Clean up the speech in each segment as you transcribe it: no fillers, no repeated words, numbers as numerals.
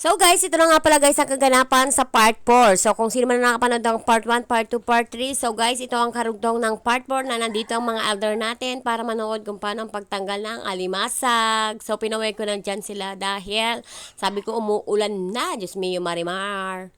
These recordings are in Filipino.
So guys, ito na nga pala guys ang kaganapan sa part 4. So kung sino man nakapanood ng part 1, part 2, part 3. So guys, ito ang karugtong ng part 4 na nandito ang mga elder natin para manood kung paano ang pagtanggal ng alimasag. So pinaway ko na dyan sila dahil sabi ko umuulan na. Diyos mio Marimar.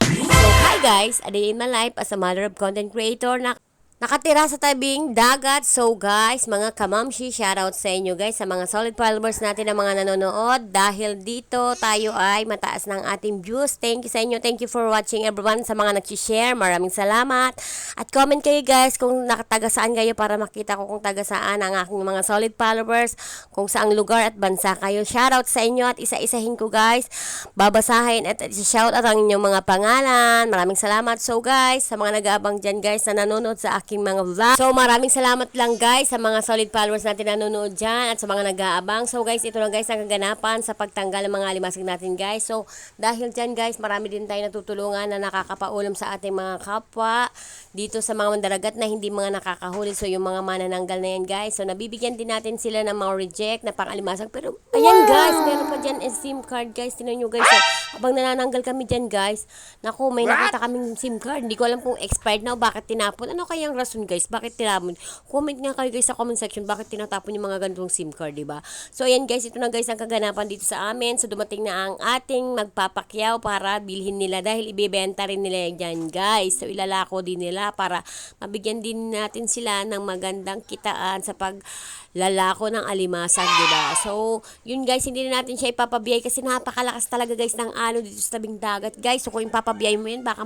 So hi guys, a day in my life as a mother of content creator na nakatira sa tabing dagat. So guys, mga kamamshi, shoutout sa inyo guys, sa mga solid followers natin na mga nanonood. Dahil dito tayo ay mataas ng ating views. Thank you sa inyo. Thank you for watching everyone. Sa mga nag-share, maraming salamat. At comment kayo guys kung nakataga saan kayo para makita ko kung taga saan ang aking mga solid followers. Kung saang lugar at bansa kayo. Shoutout sa inyo at isa-isahin ko guys. Babasahin at shoutout ang inyong mga pangalan. Maraming salamat. So guys, sa mga nag-aabang dyan guys na nanonood sa aking mga vlog. So maraming salamat lang guys sa mga solid followers natin na nanonood dyan at sa mga nag-aabang. So guys, ito lang guys ang kaganapan sa pagtanggal ng mga alimasag natin guys. So dahil dyan guys, marami din tayo natutulungan na nakakapaulam sa ating mga kapwa dito sa mga mandaragat na hindi mga nakakahuli. So yung mga manananggal na yan guys. So nabibigyan din natin sila ng mga reject na pang alimasag. Pero ayan guys, meron pa dyan SIM card guys. Tinan nyo guys. So, habang nanananggal kami dyan guys, naku, may nakita kaming SIM card. Hindi ko alam kung expired na o bakit tinapon. Ano kayang rason guys? Bakit tinapon? Comment nga kayo guys sa comment section bakit tinatapon yung mga ganitong SIM card, diba? So ayan guys, ito na guys ang kaganapan dito sa amin. So dumating na ang ating magpapakyaw para bilhin nila dahil ibebenta rin nila yan guys. So ilalako din nila para mabigyan din natin sila ng magandang kitaan sa paglalako ng alimasag, diba? So yun guys, hindi na natin siya ipapabiyay kasi napakalakas talaga guys ng alon dito sa tabing dagat guys. So kung ipapabiyay mo yan, baka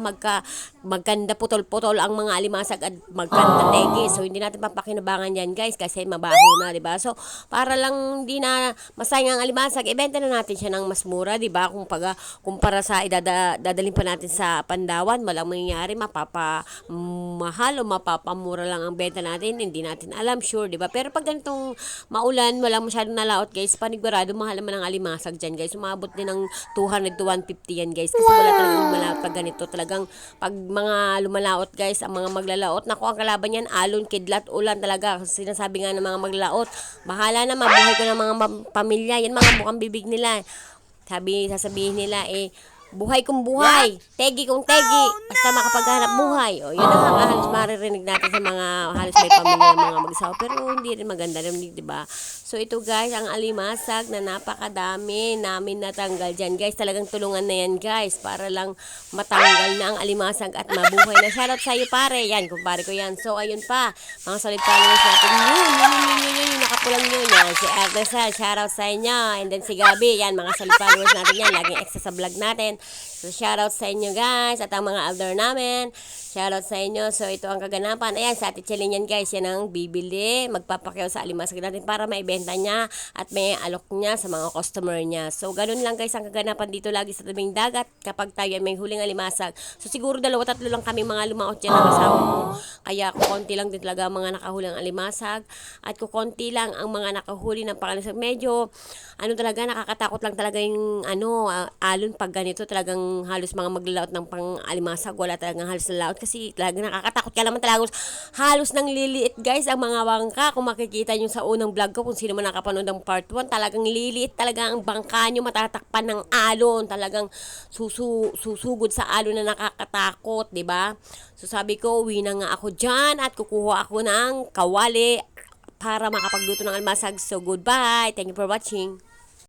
magkanda putol-putol ang mga alimasag at magkanda tegi. So hindi natin papakinabangan yan guys kasi mabaho na, diba? So para lang hindi na masayang ang alimasag, ibenta na natin siya ng mas mura, diba? Kumpara sa dadalhin pa natin sa Pandawan, walang mangyayari, mapapamahal o mapapamura lang ang benta natin, hindi natin alam, sure, diba? Pero pag ganitong maulan, walang masyadong nalaot guys, panigurado mahal naman ang alimasag dyan guys. Umabot din ng 200 to 150 yan guys kasi wala talagang lumalaot pag ganito. Talagang pag mga lumalaot guys, ang mga maglalaot, naku, ang kalaban yan, alon, kidlat, ulan talaga. Sinasabi nga ng mga maglalaot, bahala na, mabuhay ko ng mga pamilya. Yan mga bukang bibig nila. Sasabihin nila buhay kong buhay, tegi kong tegi, basta makapaghanap buhay. O, yun ang halos maririnig natin sa mga halos may pamilya ng mga mag-asawa. Pero hindi rin maganda rin, diba? So ito guys, ang alimasag na napakadami namin natanggal dyan. Guys, talagang tulungan na yan guys para lang matanggal na ang alimasag at mabuhay na. Shoutout sa iyo pare, yan, kumpare ko yan. So ayun pa, mga solid followers natin. Yun, nakapulang yun. Yan, si Ernest, shoutout sa inyo. And then si Gabi, yan, mga solid followers natin yan. Laging extra sa vlog natin. So, shoutout sa inyo guys at ang mga elder namin. Shoutout sa inyo. So, ito ang kaganapan. Ayan, sa Ate Chelin yan guys. Yan ang bibili. Magpapakyaw sa alimasag natin para maibenta niya at may alok niya sa mga customer niya. So, ganun lang guys ang kaganapan dito lagi sa tabing dagat kapag tayo may huling alimasag. So, siguro 2-3 lang kami mga lumaot dyan ng asawa ko. Kaya kukonti lang din talaga ang mga nakahuling alimasag at kukonti lang ang mga nakahuli ng pangalimasag. Medyo, talaga, nakakatakot lang talaga yung alon pag ganito. Talagang halos mga maglalaot ng pang-alimasag. Wala talagang halos na laot kasi talagang nakakatakot ka naman talaga. Halos nang liliit guys ang mga bangka. Kung makikita nyo sa unang vlog ko, kung sino man nakapanood ng part 1, talagang liliit talaga ang bangka nyo, matatakpan ng alon. Talagang susugod sa alon na nakakatakot, diba? So sabi ko, uwi na nga ako dyan at kukuha ako ng kawali para makapagluto ng almasag. So goodbye. Thank you for watching.